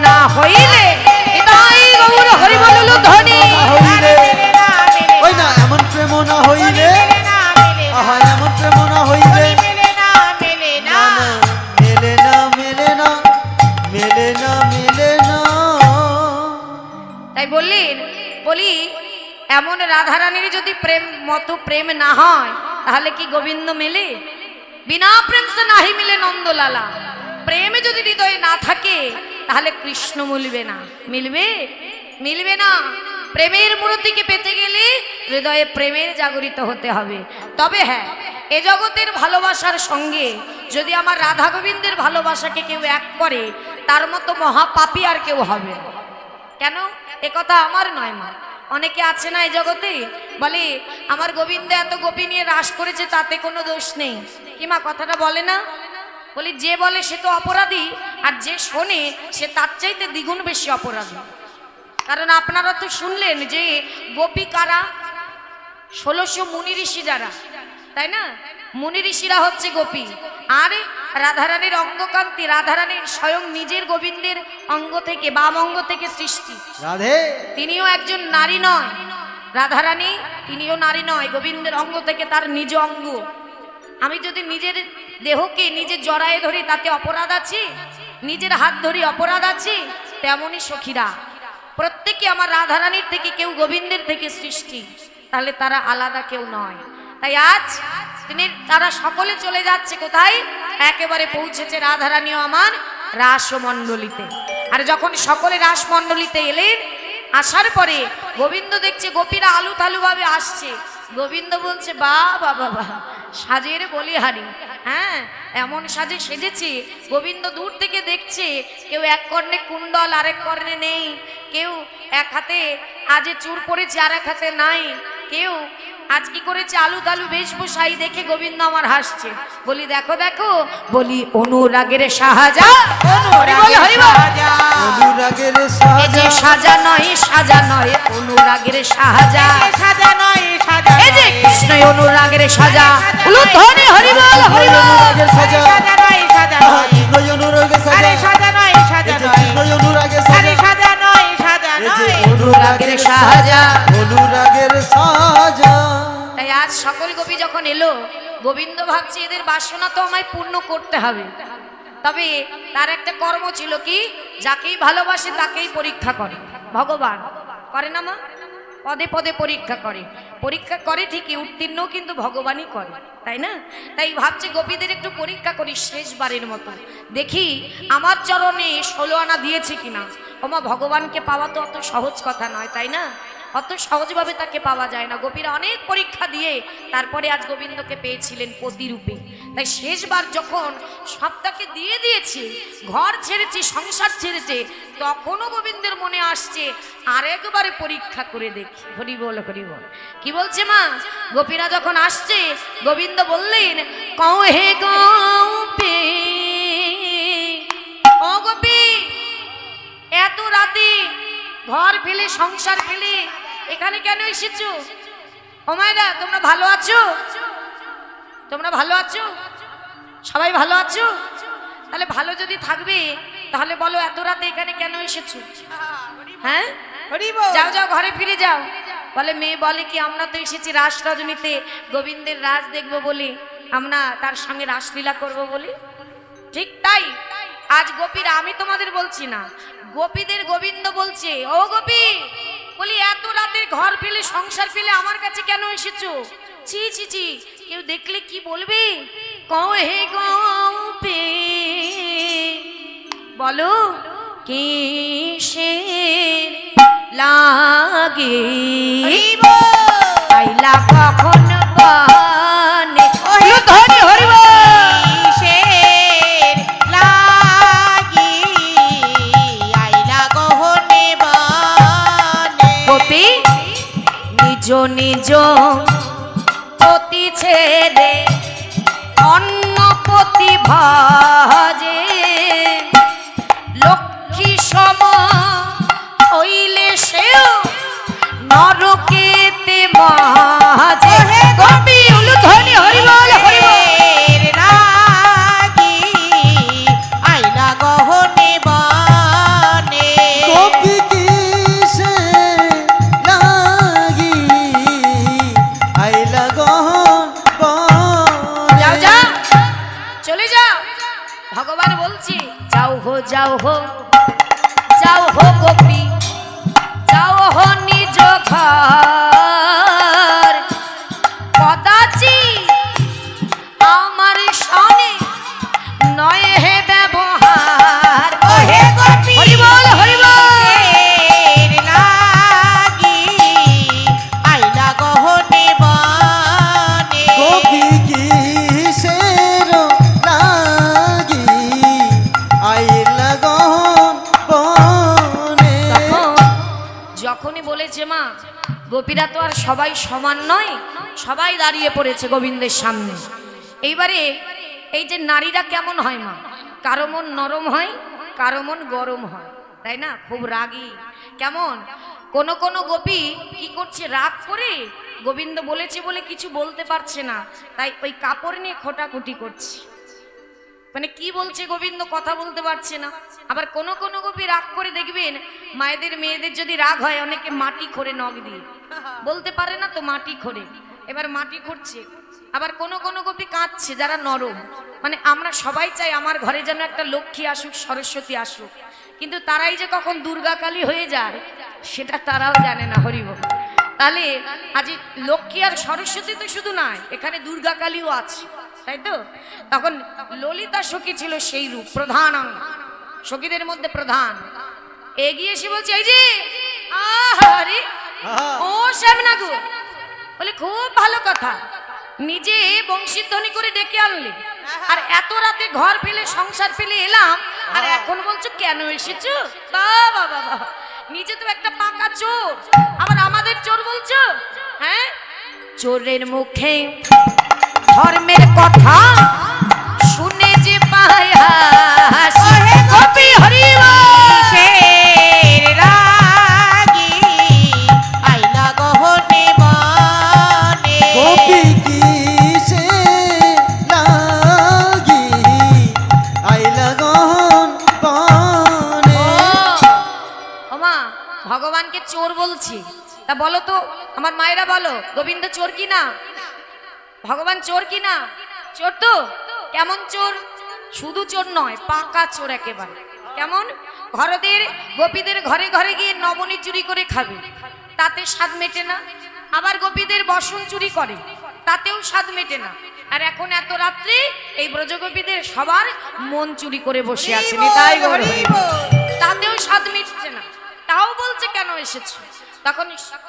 না হইলে তাই গৌর হরি বলল ধ্বনি ওই না এমন প্রেম না হইলে আহা এমন প্রেম না হইলে মেলে না মেলে না মেলে না মেলে না। তাই বলি এমন রাধারানীর যদি প্রেম মতো প্রেম না হয় তাহলে কি গোবিন্দ মেলে? বিনা প্রেম সে নাহি মিলে নন্দলালা। প্রেমে যদি হৃদয়ে না থাকে তাহলে কৃষ্ণ মিলবে না। মিলবে না। প্রেমের মূর্তিকে পেতে গেলে হৃদয়ে প্রেমের জাগরিত হতে হবে। তবে হ্যাঁ, এ জগতের ভালোবাসার সঙ্গে যদি আমার রাধা গোবিন্দের ভালোবাসাকে কেউ এক করে তার মতো মহাপাপী আর কেউ হবে না। কেন? এ কথা আমার নয় মা, অনেকে আছে না এই জগতে বলে আমার গোবিন্দ এত গোপী নিয়ে রাস করেছে তাতে কোনো দোষ নেই। কি মা কথাটা বলে না? বলি যে বলে সে তো অপরাধী, আর যে শোনে সে তার চাইতে দ্বিগুণ বেশি অপরাধী। কারণ আপনারা তো শুনলেন যে গোপী কারা, 1600 মুনি ঋষি যারা, তাই না? মুনি ঋষিরা হচ্ছে গোপী। আর রাধারানীর অঙ্গকান্তি, রাধারানীর স্বয়ং নিজের গোবিন্দের অঙ্গ থেকে বাম অঙ্গ থেকে সৃষ্টি। রাধে তিনিও একজন নারী নয়, রাধারানী তিনিও নারী নয়, গোবিন্দের অঙ্গ থেকে তার নিজ অঙ্গ। আমি যদি নিজের দেহকে নিজের জড়ায়ে ধরি তাতে অপরাধ আছে? নিজের হাত ধরি অপরাধ আছে? তেমনই সখীরা প্রত্যেকে আমার রাধারানীর থেকে কেউ গোবিন্দের থেকে সৃষ্টি, তাহলে তারা আলাদা কেউ নয়। তাই আজ তারা সকলে চলে যাচ্ছে কোথায়? একেবারে পৌঁছেছে রাধারানীও আমার রাসমণ্ডলীতে। আর যখন সকলে রাসমণ্ডলীতে এলেন, আসার পরে গোবিন্দ দেখছে গোপীরা আলু তালু ভাবে আসছে। গোবিন্দ বলছে বাবা বাবা সাজের বলিহারি, হ্যাঁ এমন সাজে সেজেছে। গোবিন্দ দূর থেকে দেখছে, কেউ এক কর্ণে কুণ্ডল আরেক কর্ণে নেই, কেউ এক হাতে আজে চুর পড়েছে আর এক হাতে নাই, কেউ আজ কি করেছে আলু তালু বেশভূষাই। দেখে গোবিন্দ আমার হাসছে। বলি দেখো দেখো, বলি অনুরাগের সাহায্য, অনুরাগের যে সাজা নয় সাজা নয় অনুরাগের সাহায্য, সাজা নয় সাজা এই যে কৃষ্ণ অনুরাগের সাজা। ধ্বনি হরি বল হরি বল। অনুরাগের সাজা সাজা নয় সাজা নয় কৃষ্ণ অনুরাগের সাজা আরে সাজা নয় সাজা নয় কৃষ্ণ অনুরাগের আরে সাজা সাজা নয় সাজা নয় অনুরাগের সাহায্য, অনুরাগের সাজা। তাই আজ সকল গোপী যখন এলো, গোবিন্দ ভাবছে এদের বাসনা তো আমায় পূর্ণ করতে হবে। তবে তার একটা কর্ম ছিল কি, যাকেই ভালোবাসে তাকেই পরীক্ষা করে। ভগবান করে না মা? পদে পদে পরীক্ষা করে ঠিকই, উত্তীর্ণ কিন্তু ভগবানই করে, তাই না? তাই ভাবছে গোপীদের একটু পরীক্ষা করি শেষবারের মতো, দেখি আমার চরণে 16 আনা দিয়েছে কিনা। ওমা ভগবানকে পাওয়া তো অত সহজ কথা নয়, তাই না? অত সহজভাবে তাকে পাওয়া যায় না। গোপীরা অনেক পরীক্ষা দিয়ে তারপরে আজ গোবিন্দকে পেয়েছিলেন পতিরূপে। তাই শেষবার যখন সবটাকে দিয়ে দিয়েছে, ঘর ছেড়েছে, সংসার ছেড়েছে, তখনও গোবিন্দের মনে আসছে আরেকবারে পরীক্ষা করে দেখি। হরি বল হরি বল। কি বলছে মা? গোপীরা যখন আসছে, গোবিন্দ বললেন কহে গোপী, ও গোপী এত রাতে ঘর ফেলে সংসার ফেলে এখানে কেন এসেছো? ও মায়েরা তোমরা ভালো আছো? তোমরা ভালো আছো? সবাই ভালো আছো? তাহলে ভালো যদি থাকবে তাহলে বলো এত রাতে এখানে কেন এসেছো? হ্যাঁ যাও যাও ঘরে ফিরে যাও। বলে মেয়ে বলে কি আমরা তো এসেছি রাস রজনীতে গোবিন্দের রাজ দেখবো বলে, আমরা তার সঙ্গে রাসলীলা করব বলে। ঠিক তাই আজ গোপীরা, আমি তোমাদের বলছি না, গোপীদের গোবিন্দ বলছে ও গোপী, বলি এত রাতে ঘর ফেলে সংসার ফেলে আমার কাছে কেন এসেছো? ছি ছি ছি, কেউ দেখলে কি বলবে? কহে গোপী বলো কিসের লাগে আইলা কখন বনে? ধনী হরি বল। নিজ নিজ পতি ছেড়ে অন্য পতি ভাজে, লক্ষ্মী সম হইলে সেও নরকেতে মাঝে। গোপী উলু ধ্বনি হরি বল হরি বল। আইলা গহনে বনে যাও হো গোপী, যাও হো নিজ ঘর, কদাচি আমার সনে নয় হে ব্যবহার। ওহে গোপী হরি বল হরি বল। এর লাগি আইলা গহনে বনে। গোপী কিসের লাগি আইলা গহন বনে। যখনই বলেছে মা গোপীরা তো আর সবাই সমান নয়, সবাই দাঁড়িয়ে পড়েছে গোবিন্দের সামনে। এইবারে এই যে নারীরা কেমন হয় মা, কারো মন নরম হয়, কারো মন গরম হয়, তাই না? খুব রাগী কেমন। কোন কোন গোপী কি করছে, রাগ করে গোবিন্দ বলেছে বলে কিছু বলতে পারছে না, তাই ওই কাপড় নিয়ে খোটাখুটি করছে, মানে কি বলছে গোবিন্দ কথা বলতে পারছে না। আবার কোন কোন গোপী রাগ করে দেখবেন, মায়েদের মেয়েদের যদি রাগ হয় অনেকে মাটি খোরে নখ দিয়ে, বলতে পারে না তো মাটি খোরে, এবার মাটি খুঁড়ছে। আবার কোন কোন গোপী কাঁদছে যারা নরম, মানে আমরা সবাই চাই আমার ঘরে যেন একটা লক্ষ্মী আসুক, সরস্বতী আসুক, কিন্তু তারাই যে কখন দুর্গা কালী হয়ে যায় সেটা তারাও জানে না। হরিবল। তাহলে আজ লক্ষ্মী আর সরস্বতী তো শুধু নয়, এখানে দুর্গা কালীও আছে, তাই তো? তখন ললিতা সখী ছিল সেই রূপ, প্রধান সখীদের মধ্যে প্রধান। এগিয়ে এসে বলছে, এই যে আরে ও শ্যামনাগু, বলে খুব ভালো কথা, নিজে বংশীধ্বনি করে ডেকে আনলে, আর এত রাতে ঘর ফেলে সংসার ফেলে এলাম, আর এখন বলছো কেন এসেছো? বাবা বাবা, নিজে তো একটা পাকা চোর, আবার আমাদের চোর বলছো? হ্যাঁ, চোরের মুখে ধর্মের কথা শুনে যে পায় হাসি। গোপী হরি বল। এর লাগি আইলা গহনে বনে। গোপী কিসের লাগি আইলা গহন বনে। ও মা, ভগবানকে চোর বলছি, তা বলো তো আমার মায়েরা, বলো গোবিন্দ চোর কি না? ভগবান চোর কি না? চোর তো। কেমন চোর? শুধু চোর নয়, পাকা চোর একেবারে। কেমন? ঘরদের গোপীদের ঘরে ঘরে গিয়ে নবনী চুরি করে খাবে, তাতে স্বাদ মেটে না। আবার গোপীদের বসন চুরি করে, তাতেও স্বাদ মেটে না। আর এখন এত রাত্রি এই ব্রজগোপীদের সবার মন চুরি করে বসে আছে, তাই তাতেও স্বাদ মিটছে না। তাও বলছে কেন এসেছো? তখন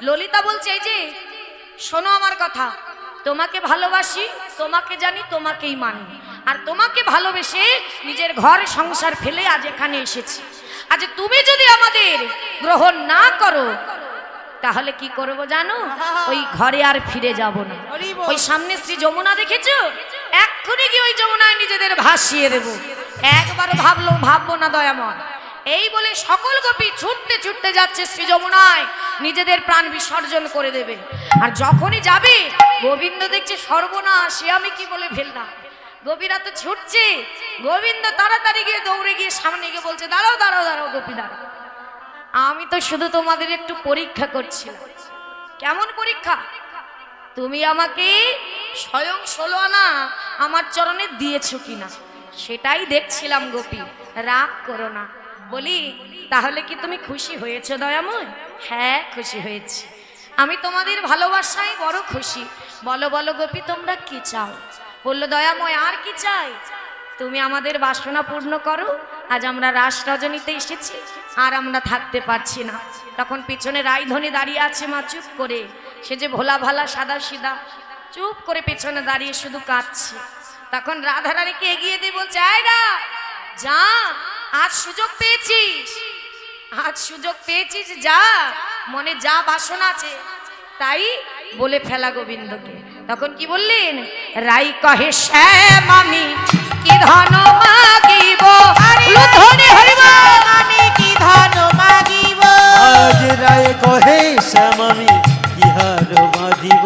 ললিতা বলছে, এই যে শোনো আমার কথা, তোমাকে ভালোবাসি, তোমাকে জানি, তোমাকেই মানি, আর তোমাকে ভালোবেসে নিজের ঘর সংসার ফেলে আজ এখানে এসেছি। আজ তুমি যদি আমাদের গ্রহণ না করো তাহলে কি করব জানো? ওই ঘরে আর ফিরে যাব না। ওই সামনে শ্রী যমুনা দেখেছো, এক্ষুনি কি ওই যমুনায় নিজেদের ভাসিয়ে দেব। একবার ভাববো না দয়াময়। এই বলে সকল গোপী ছুটতে ছুটতে যাচ্ছে শ্রী যমুনায়, নিজেদের প্রাণ বিসর্জন করে দেবে। আর যখনই যাবে গোবিন্দ দেখছে সর্বনাশ, সে আমি কি বলে ফেললাম। গোপীরা তো ছুটছে, গোবিন্দ তাড়াতাড়ি গিয়ে দৌড়ে গিয়ে সামনে গিয়ে বলছে, দাঁড়াও দাঁড়াও দাঁড়াও গোপী দাঁড়াও, আমি তো শুধু তোমাদের একটু পরীক্ষা করছিলাম। কেমন পরীক্ষা? তুমি আমাকে স্বয়ং 16 আনা আমার চরণে দিয়েছো কিনা সেটাই দেখছিলাম গোপী, রাগ করো না। বলি, তাহলে কি তুমি খুশি হয়েছো দয়াময়? হ্যাঁ, খুশি হয়েছি, আমি তোমাদের ভালোবাসায় বড় খুশি। বলো বলো গোপী, তোমরা কি চাও? বললো, দয়াময় আর কি চাই, তুমি আমাদের বাসনা পূর্ণ করো। আজ আমরা রাস রজনীতে এসেছি, আর আমরা থাকতে পারছি না। তখন পিছনে রাইধনী দাঁড়িয়ে আছে মা, চুপ করে, সে যে ভোলা ভালা সাদা সিধা, চুপ করে পেছনে দাঁড়িয়ে শুধু কাঁদছে। তখন রাধারানীকে এগিয়ে দিয়ে বলছে, আয় না, যা, আজ সুযোগ পেয়েছিস, আজ সুযোগ পেয়েছিস, যা, মনে যা বাসনা আছে তাই বলে ফেলা গোবিন্দকে। তখন কি বললেন? রাই কহে শ্যাম আমি কি ধন মাগিব, লুধনে হরিব আমি কি ধন মাগিব। আজ রায় কহে শ্যাম আমি ইহার বাঁধিব।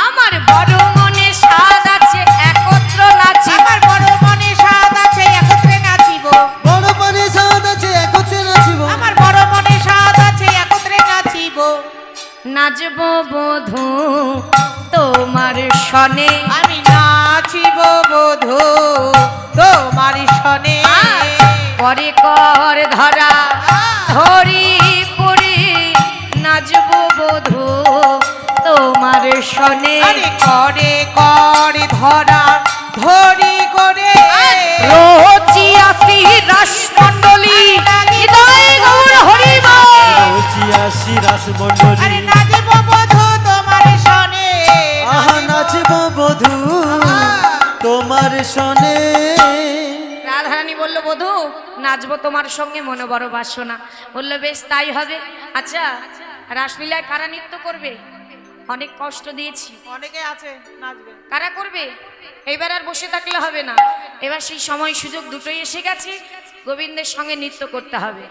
আমার বড় মনে স্বাদ আছে একত্র নাচিব। আমার বড় মনে স্বাদ আছে একত্রে নাচিব। বড় মনে স্বাদ আছে একত্রে নাচিব। আমার বড় মনে স্বাদ আছে একত্রে নাচিব। নাচব বধূ তোমার সনে, আমি নাচিব নাচিব বধূ তোমার সনে করে কর ধরা ধরি করে নাচব বধূ তোমার সনে আরে করে করে ধরা ধরি করে রোচি আসি রাসমণ্ডলী হৃদয় গৌর হরিব রচিয়াসি রাসমণ্ডলী আরে নাচিব বধূ তোমার সনে আহা নাচব বধূ তোমার সনে। রাধারানী বলল বধূ নাচবো তোমার সঙ্গে মনে বড় বাসনা। বললো বেশ তাই হবে। আচ্ছা রাসলীলায় কারা নৃত্য করবে? অনেক কষ্ট দিয়েছি, অনেকে আছে নাচবে, কারা করবে? এবার আর বসে থাকলে হবে না, এবার সেই সময় সুযোগ দুটোই এসে গেছে, গোবিন্দের সঙ্গে নৃত্য করতে হবে।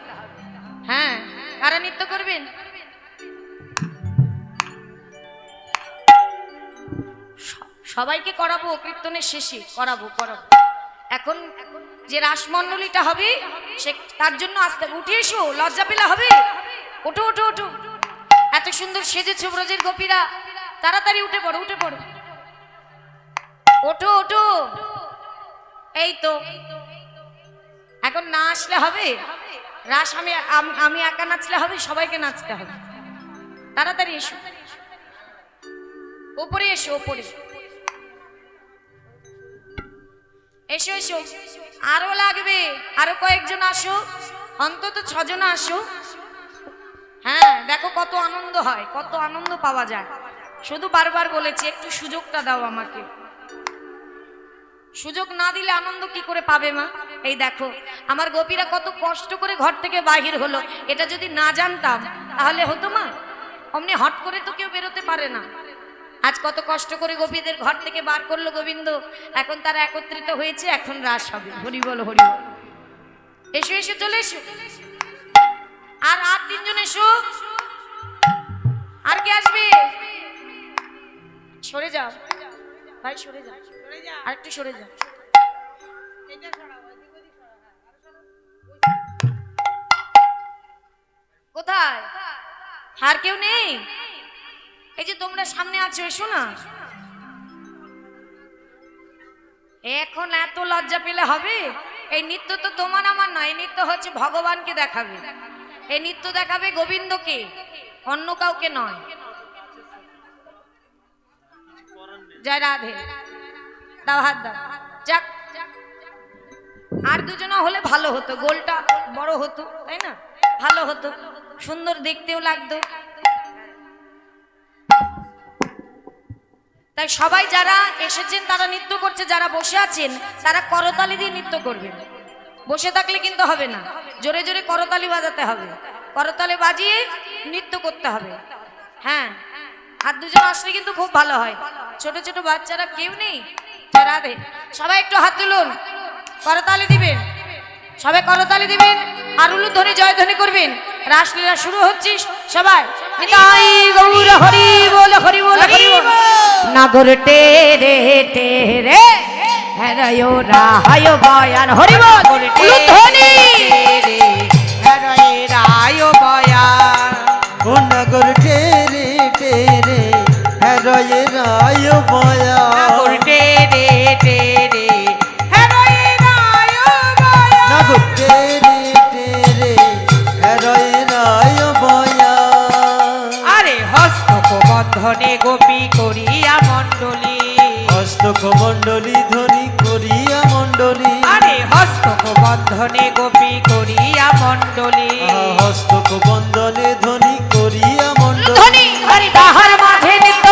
হ্যাঁ, কারা নৃত্য করবেন? সবাইকে করাবো, কীর্তনের শেষে করাবো। এখন যে রাসমণ্ডলীটা হবে সে তার জন্য আস্তে উঠে এসো, লজ্জা পেলে হবে? ওঠো ওঠো ওঠো, এত সুন্দর সেজেছো ব্রজের গোপীরা, তাড়াতাড়ি উঠে পড়ো, উঠে পড়ো, ওঠো ওঠো। এই তো এখন না আসলে হবে? রাস আমি একা নাচলে হবে? সবাইকে নাচতে হবে। তাড়াতাড়ি এসো, ওপরে এসো, ওপরে এসো এসো। আরো লাগবে, আরো কয়েকজন আসো, অন্তত 6 জন আসো। হ্যাঁ, দেখো কত আনন্দ হয়, কত আনন্দ পাওয়া যায়। শুধু বারবার বলেছি একটু সুযোগটা দাও আমাকে। সুযোগ না দিলে আনন্দ কি করে পাবে মা? এই দেখো আমার গোপীরা কত কষ্ট করে ঘর থেকে বাহির হলো, এটা যদি না জানতাম তাহলে হতো মা? অমনি হট করে তো কেউ বেরোতে পারে না। আজ কত কষ্ট করে গোপীদের ঘর থেকে বার করলো গোবিন্দ, এখন তারা একত্রিত হয়েছে, এখন রাস হবে। হরি বল হরি বল। এসো এসো, চলে এসো। আর 3 জন এসো। আর কে আসবে? সরে যাও ভাই, সরে যাও, আর একটু সরে যাও। কোথায়? আর কেউ নেই? এই যে তোমরা সামনে আছো, এসো না। এখন এত লজ্জা পেলে হবে? এই নৃত্য তো তোমার আমার নয়, এই নৃত্য হচ্ছে ভগবানকে দেখাবে। এই নৃত্য দেখাবে গোবিন্দকে, অন্য কাউকে নয়। জয় রাধে। দাও হাত দাও। যাক, আর 2 জন হলে ভালো হতো, গোলটা বড় হতো, তাই না? ভালো হতো, সুন্দর দেখতেও লাগতো। তাই সবাই যারা এসেছেন তারা নৃত্য করছে, যারা বসে আছেন তারা করতালি দিয়ে নৃত্য করবেন। বসে থাকলে কিন্তু হবে না, জোরে জোরে করতালি বাজাতে হবে, করতালি বাজিয়ে নৃত্য করতে হবে। হ্যাঁ, আর 2 জন আসলে কিন্তু খুব ভালো হয়। ছোট ছোট বাচ্চারা কেউ নেই? রাধে। সবাই একটু হাত তুলুন, করতালি দিবেন, সবাই করতালি দিবেন আর উলুধ্বনি জয়ধ্বনি করবেন। রাসলীলা শুরু হচ্ছে, সবাই নিতাই গৌর হরি বল, হরি বল, হরি বল। নাগর টেরে টেরে হেরায়ো রাহায় বয়ান, হরি বল, উলুধ্বনি হরে রায় বয়ান। ও নগর টেরে টেরে হরয়ে রায় বয়া, নাগর টেরে টেরে হরে রায় বয়ান। নগর টেরে টেরে হরয়ে রায় বয়া। আরে হস্তক বন্ধনে গোপী করিয়া মণ্ডলী, হস্তক মণ্ডলী ধ্বনি করিয়া মণ্ডলী, আরে হস্তক বন্ধনে গোপী করিয়া মণ্ডলী। হস্তক বন্ধনে ধ্বনি করিয়া মণ্ডলী। উলুধ্বনি হরি তাহার মাঝে নৃত্য।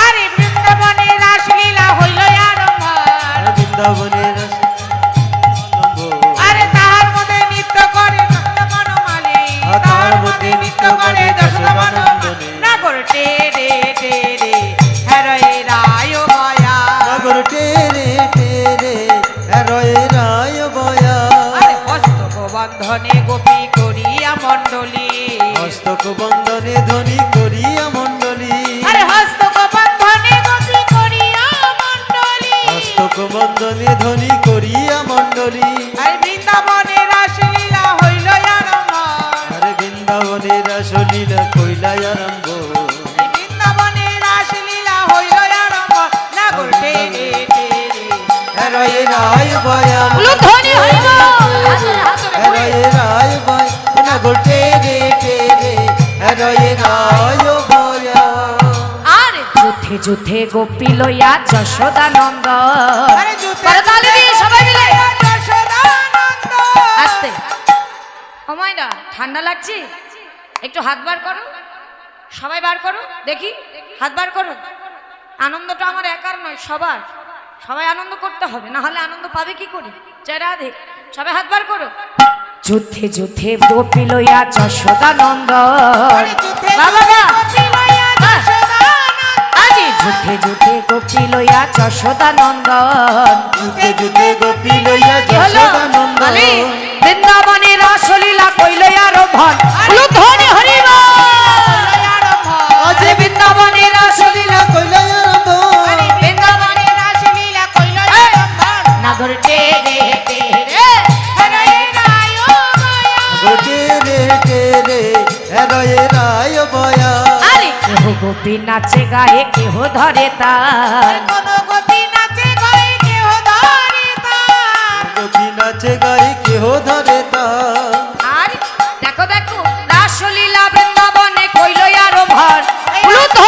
আরে বৃন্দাবনে রাসলীলা হইল আরম্ভ, বৃন্দাবনের আরে তাহার মধ্যে নৃত্য করে দশবনমালী, তাহার মধ্যে নৃত্য করে দশবনমালী। নাগর টেরে টেরে হরে রায় বয়ান। নগর টেরে টেরে হরয়ে রায় বয়া। আরে হস্তক বন্ধনে গোপী করিয়া মণ্ডলী, হস্তক বন্ধনে ধ্বনি করিয়া মণ্ডলী, আরে হস্তক বন্ধনে গোপী করিয়া মণ্ডলী। হস্তক বন্ধনে ধ্বনি করিয়া মণ্ডলী। আরে বৃন্দাবনে রাসলীলা হইল আরম্ভ, আরে বৃন্দাবনের রাসলীলা কইলা আরম্ভ। বৃন্দাবনে রাসলীলা হইল আরম্ভ। নাগর রায় বয়া উলুধ্বনি হইব হাতরে হাতরে ঘুরে। রয়ে রায় বয় না গোটে রে রয়ে রায় বয়া আর যুদ্ধে যুদ্ধে গোপী লইয়া যশোদানন্দ আরে যুদ্ধে করতালি দিয়ে সবাই মিলে যশোদানন্দ। আস্তে অময়না ঠান্ডা লাগছে একটু হাত বার করো সবাই বার করো দেখি হাত বার করো আনন্দটা আমার একার নয় সবার সবাই আনন্দ করতে হবে না হলে আনন্দ পাবে কি করে জয় রাধে সবাই হাত বার করো যুদ্ধে যুদ্ধে গোপী লইয়া যশোদানন্দ আরে যুদ্ধে বাবা যুদ্ধে গোপী লইয়া যশোদানন্দ। আজি যুদ্ধে যুদ্ধে গোপী লইয়া যশোদানন্দ যুদ্ধে যুদ্ধে গোপী লইয়া কি হলো যশোদানন্দ বলি বৃন্দাবনের রাসলীলা কইলে আরম্ভন উলুধ্বনি হরিব আজ বৃন্দাবনের রাসলীলা কইলা আরম্ভ আরে বৃন্দাবনের রাসলীলা কইল আরম্ভ। নাগর টে রে টে রে হরে রায় বয়া গোটে রে রয়ে রায় বয়া আরে কেহ গোপী নাচে গায়ে কেহ ধরে তার কোন গোপী